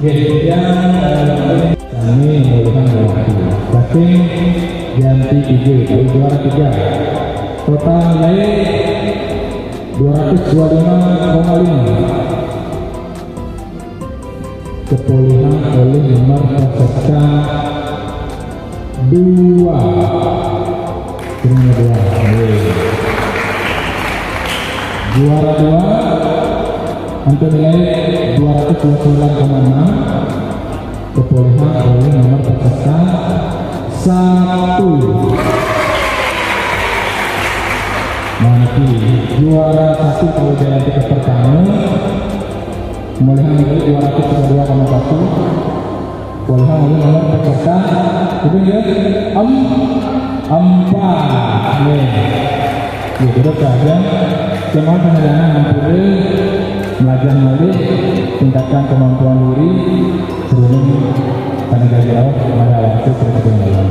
Kami melakukan waktu batting ganti 7 dari juara 3 total nilai 225,5 kepulihan oleh nomor peserta 2 juara 2 untuk nilai 229,6 kepulihan oleh nomor peserta 1. Nanti juara 1 kalau jalan tiket pertama kemulihan nilai 232,1 kepulihan oleh nomor peserta itu ya 4 nih ya terus saja semua penilaian hampir belajar melalui tingkatkan kemampuan diri sebelum pada jauh pada waktu pertemuan.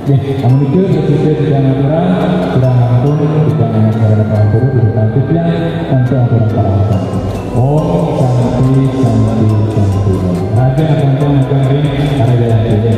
Ya, kami itu sesuai dengan aturan sudah ampun tidak hanya kepada para guru di kantornya untuk aturan para Oh, santi. Raja akan mengajarin para jalan ini.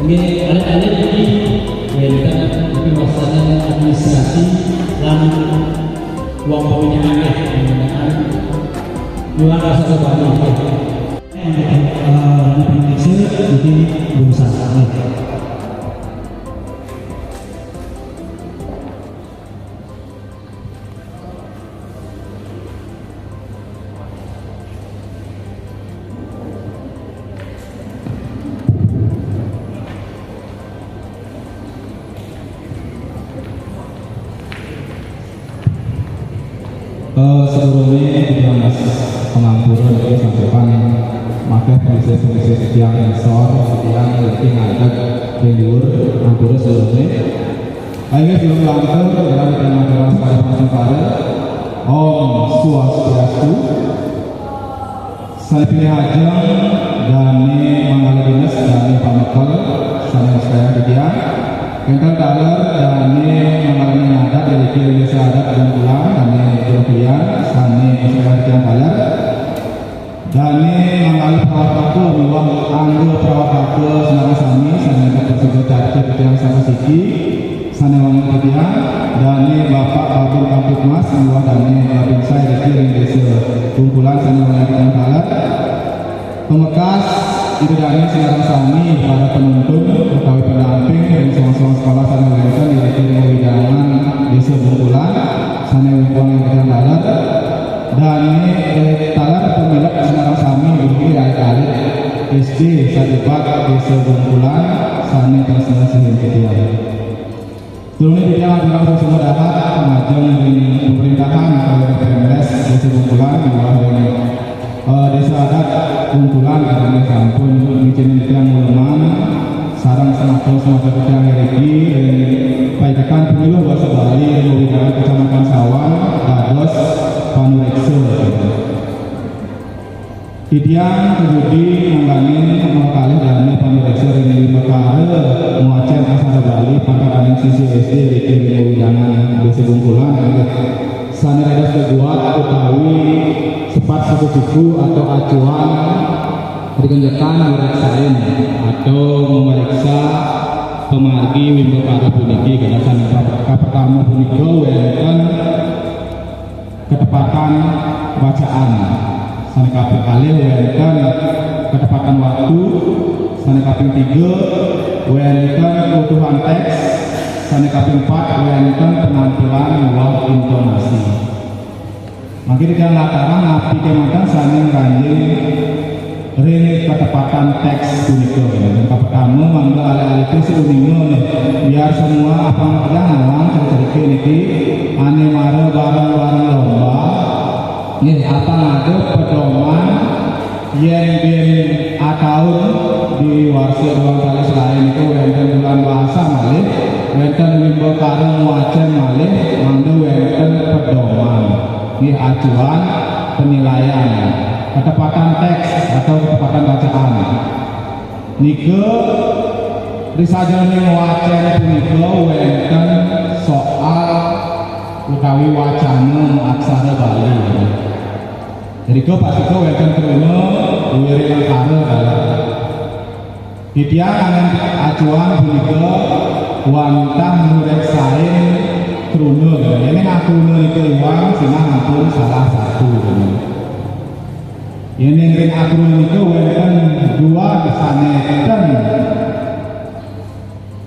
Ini anak-anak ini kita melaksanakan administrasi dan uang punya anak menggunakan dua rasa sebalik. Jadi berusaha. Sebelumnya kita pengampunan itu sampaikan maka polisi yang insor yang lebih ngadeg di luar ampura sebelumnya akhirnya sebelum lancar dalam tema pada pasang Om Swastiastu saya pilih aja Dani Manggala Dinas Dani Pamekal saya sekalian dia Kentang Dalar Dani Manggala Nyada dari Indonesia Adat dan Pulang Dani Jokowian Sani Sekalian Dalar Dani Manggala Prawatake Miwang Anggo Prawatake Senara Sami Sani Kepersudah Cacat yang sama Siki Sani Wangi Ketian Dani Bapak Babur Kampung Mas Miwang Dani Babin saya dari Indonesia kumpulan Sani Wangi Ketian Dalar Pemekas Idudani Sinarang Sami para penuntun utawi pendamping dan sama-sama sekolah sana wenten di Kiri Widangan Desa Bungkulan sana wenten yang kita dalat dan ini talar pemilik Sinarang Sami berdiri alit-alit SD Sadebat Desa Bungkulan sana tersedia sehingga ketiak turunnya di dalam dalam semua dapat pengajeng di pemerintahan oleh PMS Desa Bungkulan di bawah dengan desa adat Bungkulan karena kampung izin yang muleman sarang senakal semasa kecil regi paikakan pemilu bahasa Bali dari Kecamatan Sawan Dados Panurekso Tidiang kejudi menggangin kali dari Panurekso dari Mekare muacen asal Bali pangkatan sisi SD di Kiri Widangan Desa Bungkulan sana ada sebuah utawi sepat satu buku atau acuan dikenjakan mereksain atau memeriksa pemargi wimbo para puniki kedasan pertama punika wenten ketepatan bacaan sana kaping kali wenten ketepatan waktu sana kaping 3 wenten keutuhan teks sana kaping 4 wenten penampilan wah intonasi. Makin di dalam lataran napi kematan saling ranjing ring ketepatan teks punika. Yang pertama mangga ala itu seuningnya nih biar semua apa yang ngawang cerita niki ane mare bareng-bareng lomba nih apa ngadu pedoman yen tahun di warsi ruang kali selain itu wenten bulan bahasa malih wenten wimbo kareng wacen malih mandu wenten pedoman ini acuan penilaian ketepatan teks atau ketepatan bacaan nike risajane wacana punika wenten soal utawi wacana aksara Bali jadi ke pasiko wenten kruna wiri langkara dalam didiang acuan punika wantah nureksain kruna ini ngaku itu uang sinah ngaku salah satu ini ring akrun itu wenten dua kesaneten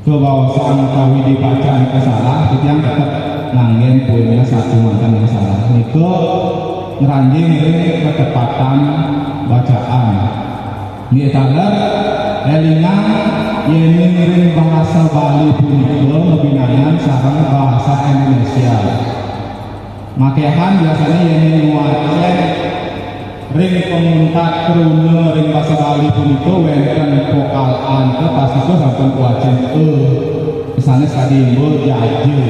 kewawasan kawi dibaca itu salah itu yang tetap nanggen punya satu mantan yang salah itu ngeranjing ring ketepatan bacaan ini tagar elingan ini ring bahasa Bali punika lebinayan sarang bahasa Indonesia makehan biasanya ini wacen ring pemuntat kruna ring bahasa Bali punika wenten vokal an ke pasiko sampun wacen misalnya sadimbo jaje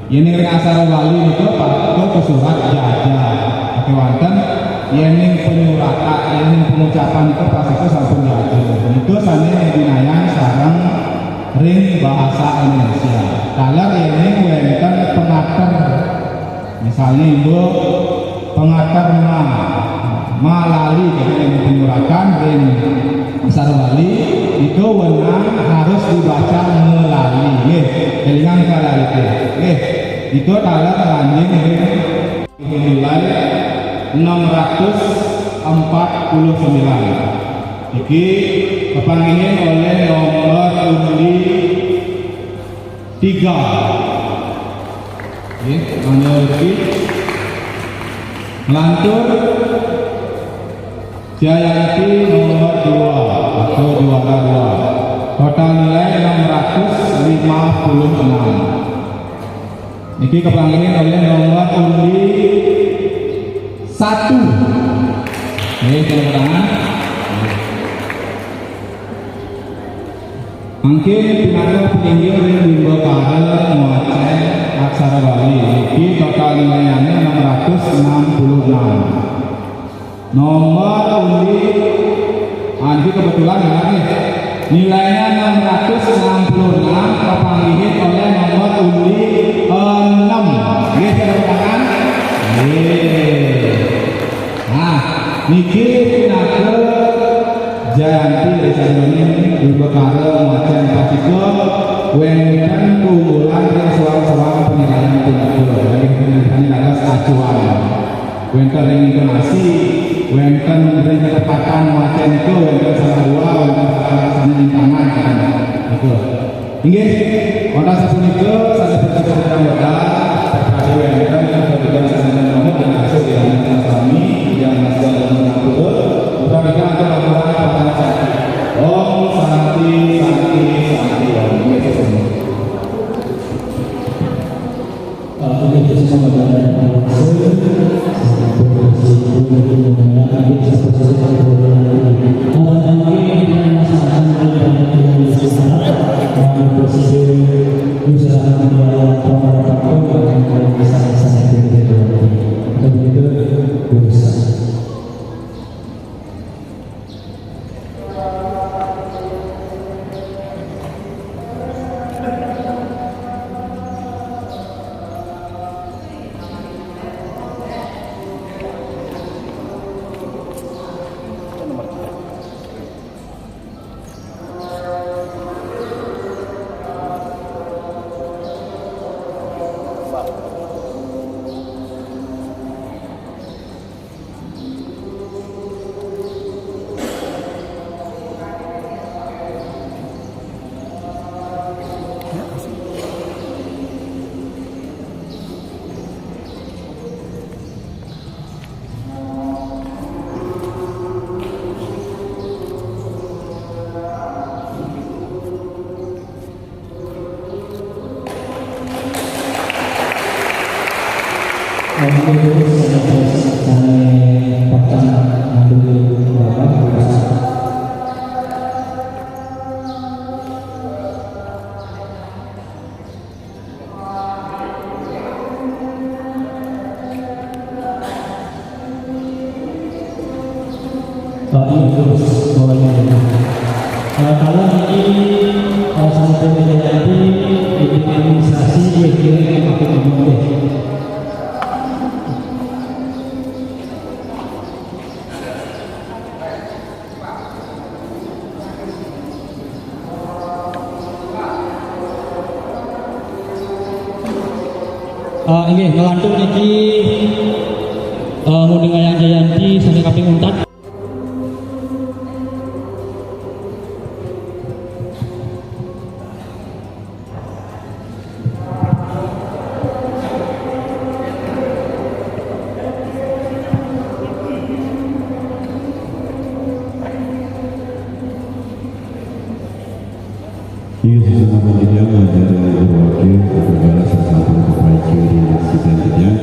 ini ring asara Bali niku pasiko ke surat jaja oke wonten yen penyuratan yen pengucapan itu pasiko sampun jaje niku sane dinayan sareng ring bahasa Indonesia kalau ini wenten pengater misalnya ibu pengater malali jadi yang penyuratan ring asara Bali itu wenang harus dibaca melalui kelingan kalali itu talar lanjing nilai 649 iki kepanggilin oleh nomor undi 3 nomor 3 melantur Jayanti nomor 2 atau juara 2 total nilai 656 ini kepanggilin oleh nomor undi 1 ini tepuk tangan mungkin pinaga peninggi oleh bimbo karel muacen aksara Bali ini total nilainya 666 nomor undi ini kebetulan nih nilainya 666 kepanggilin oleh nomor undi 6 ini tepuk tangan nah niki pinaga Jayanti desa ini berbekal macam pasiko wenten keunggulan yang seorang penilaian pinaga dari penilaian acuan wenten intonasi wenten beri ketepatan wacana itu wenten salah dua wenten salah tangan itu tinggi kontak sapunika saya bercerita modal terkait wenten kebetulan saya nomor dan hasil yang kami yang masih mengatur mereka akan melakukan pertanyaan Om Santi Om Yesus ini semua adalah kalau ini sampai menjadi administrasi yang kira yang pakai umum. Ini ngelantung niki mau dengan yang Jayanti sampai kaping untat. Ini sesama pendidikan mengajar berwakil kepala satu perbaiki di sidang tidak.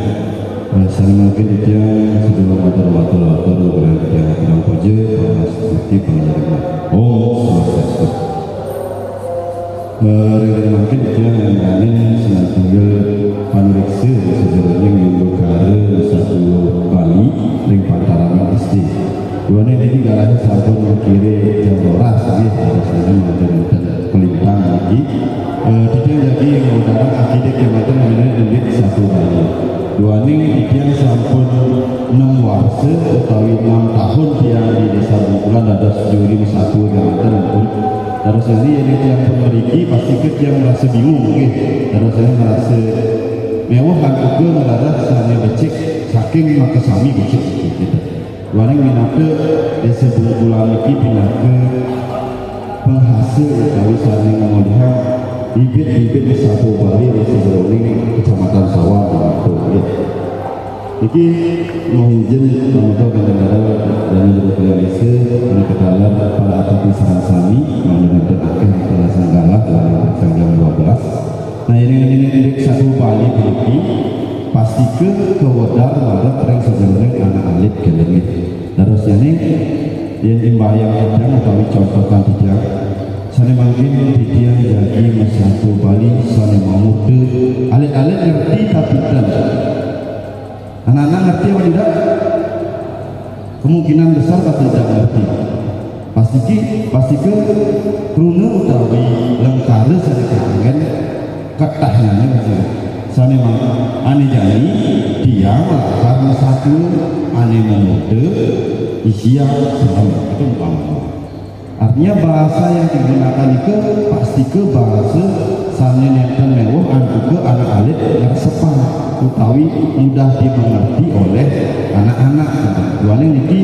Sana mungkin dia sebelum water berarti yang tidak puja bahas bukti pengajaran. Swastiastu. Mungkin dia yang ini senang tinggal panoriksi sejarahnya yang berkara satu Bali ring Pantarangan Isti. Dua ini galanya sabun kiri jam doras gitu. Sana mengajar pelintang lagi tidak lagi menggunakan akidik yang ada namanya duit satu Bali. Dua ini dia sampun 6 warsa utawi 6 tahun dia di desa Bungkulan ada juri satu yang ada pun terus ini yang memiliki pasti dia merasa bingung terus saya merasa mewah kan juga merasa saya becek saking maka sami becek gitu. Dua ini minatnya desa Bungkulan ini pindah ke penghasil dari saling melihat bibit-bibit di satu Bali di seberang kecamatan Sawah gitu. Iki mohon untuk negara dan negara Malaysia menekatakan pada atas saran sami mengenai akhir pelasan galah dalam tanggal 12. Nah ini satu Bali ini pasti ke wadar pada tren sebenarnya anak alit kelengit. Terus ini yang imbayang tidak utawi contohkan tidak sana mungkin dia jadi masyarakat Bali sana muda alit-alit ngerti tapi tidak anak-anak ngerti atau tidak kemungkinan besar atau tidak ngerti pasti ke runa utawi lengkara sana kangen ketahnya sana memang aneh jadi dia karena satu aneh muda Isya selama itu umpama. Artinya bahasa yang digunakan itu pasti ke bahasa sana yang mewah dan juga anak alit yang sepan utawi mudah dimengerti oleh anak-anak wani niki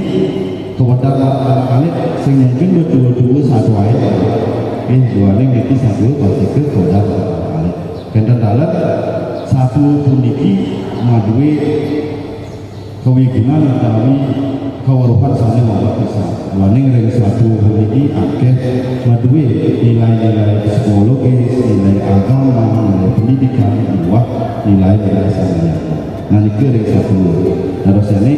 kepada anak-anak sing mungkin berdua-dua satu ae wani niki satu pasti ke kepada anak-anak kenten dalam satu puniki maduwe kewiginan utawi kaweruhan saling membuat kisah wani ring satu puniki akeh maduwe nilai-nilai psikologis, nilai agama, nilai pendidikan, nilai-nilai saling. Nah ini ring satu harusnya ini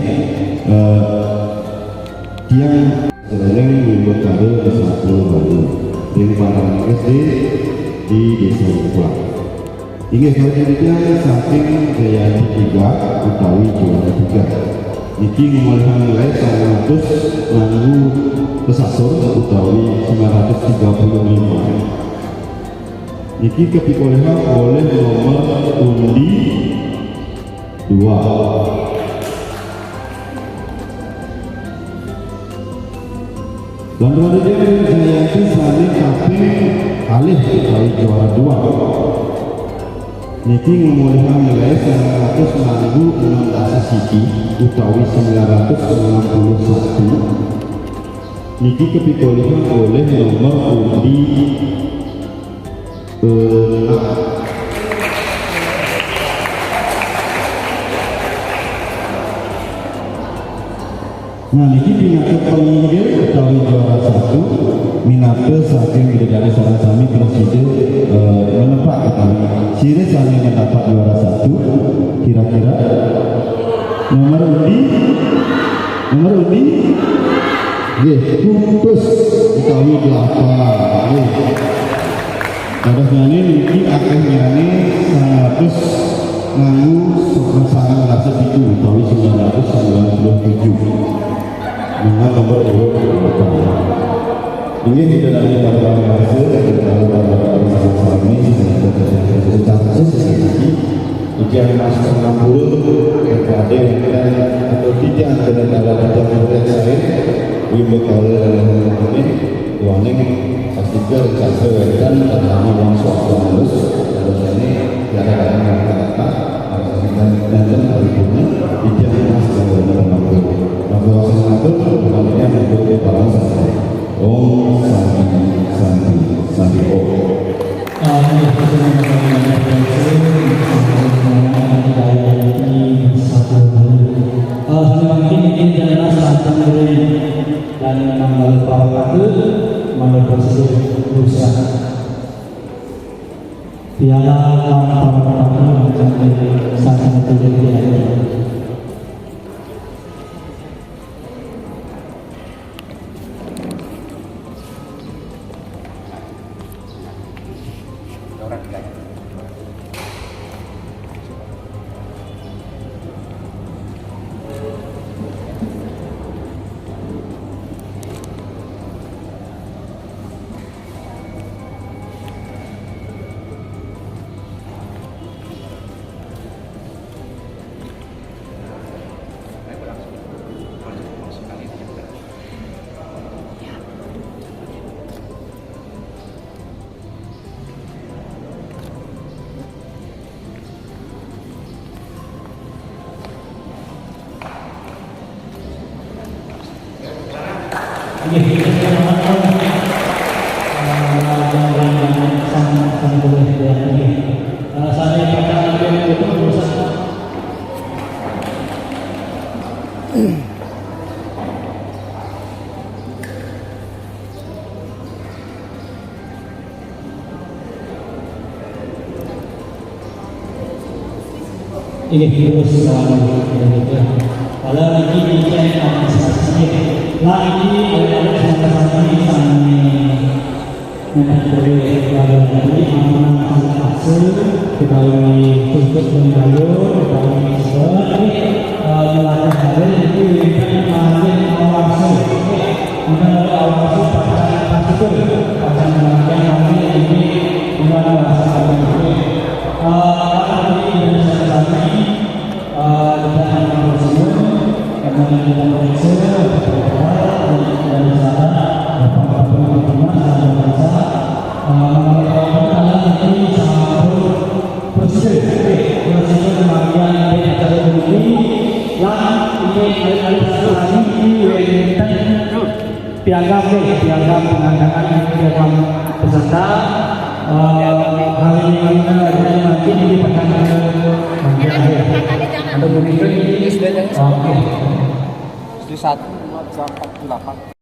tiang sebenarnya membuat kado ke satu baru ring Pantarangan SD di Desa Pulang. Ini selanjutnya saking gaya ketiga utawi juara 3 niki ngomongkan nilai 100 nganggu pesasur utawi 935 niki kepikolehan oleh nomor undi 2 dan selanjutnya Jayanti saling kaping alih utawi juara 2 niki ngomongkan nilai 100 nganggu 16 siki utawi 961 niki kepikolehan oleh nomor undi 6 Nah, ini pinatu penginggil utawi juara 1 minatu saking bidadari sareng sami presiden menempat utawi sire sami mendapat juara 1 kira-kira nomor undi nggih kumpus utawi 8 nggih terus nyane niki akeh nyane 100 nganggu sangat rasa itu utawi 997 dengan nomor urut ini tidak ada barang hasil dan barang kami secara ujian masuk 60 kepada atau tidak ada dalam proyek saya wimbo kalau dalam ini warning pastikan sesuai dan pertama langsung harus ini tidak ada kata-kata dan hari ini ujian masuk dalam bahwa sesuatu bukannya menjadi barang saja. Om Santi Om. Piala para sangat ini virus kalau ini dicek administrasinya lah ini adalah sampai ini boleh lalu aman hasil dikali untuk mengalir dikali melakukan hal itu mengalir awal akan melakukan ini dengan bahasa ini piagam penandakan piagam peserta. Hal ini nanti dipasang ke bagian akhir. Ada begitu ini. Oke. 148